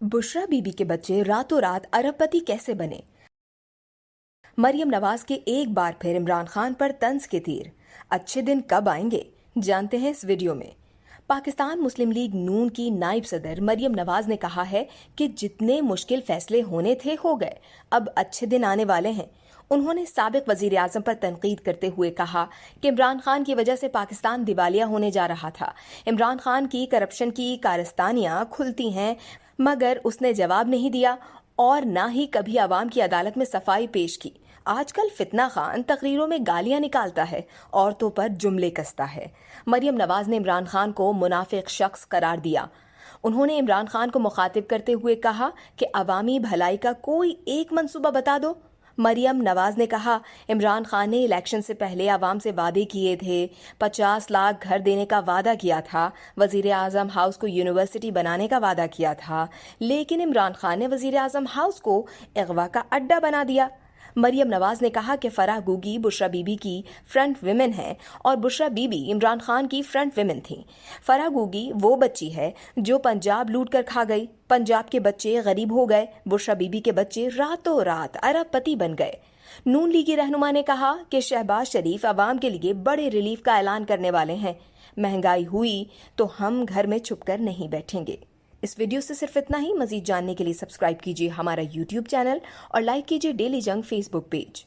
बुशरा बीबी के बच्चे रातों रात अरबपति कैसे बने? मरियम नवाज के एक बार फिर इमरान खान पर तंज के तीर। अच्छे दिन कब आएंगे, जानते हैं इस वीडियो में। पाकिस्तान मुस्लिम लीग नून की नायब सदर मरियम नवाज ने कहा है कि जितने मुश्किल फैसले होने थे हो गए, अब अच्छे दिन आने वाले हैं। उन्होंने साबिक वजीर आजम पर तनकीद करते हुए कहा कि इमरान खान की वजह से पाकिस्तान दिवालिया होने जा रहा था। इमरान खान की करप्शन की कारस्तानियां खुलती हैं, मगर उसने जवाब नहीं दिया और ना ही कभी आवाम की अदालत में सफाई पेश की। आजकल फितना खान तकरीरों में गालियां निकालता है, औरतों पर जुमले कसता है। मरियम नवाज ने इमरान खान को मुनाफिक शख्स करार दिया। उन्होंने इमरान खान को मुखातिब करते हुए कहा कि अवामी भलाई का कोई एक मंसूबा बता दो। मरियम नवाज ने कहा, इमरान खान ने इलेक्शन से पहले आवाम से वादे किए थे, 50 लाख घर देने का वादा किया था, वजीर आजम हाउस को यूनिवर्सिटी बनाने का वादा किया था, लेकिन इमरान खान ने वजीर आजम हाउस को अगवा का अड्डा बना दिया। मरियम नवाज ने कहा कि फराह गुगी बुशरा बीबी की फ्रंट विमेन है और बुशरा बीबी इमरान खान की फ्रंट विमेन थी। फराह गुगी वो बच्ची है जो पंजाब लूट कर खा गई, पंजाब के बच्चे गरीब हो गए, बुशरा बीबी के बच्चे रातों रात अरबपति बन गए। नून लीगी रहनुमा ने कहा कि शहबाज शरीफ अवाम के लिए बड़े रिलीफ का ऐलान करने वाले हैं। महंगाई हुई तो हम घर में छुपकर नहीं बैठेंगे। इस वीडियो से सिर्फ इतना ही। मजीद जानने के लिए सब्सक्राइब कीजिए हमारा YouTube चैनल और लाइक कीजिए डेली जंग फेसबुक पेज।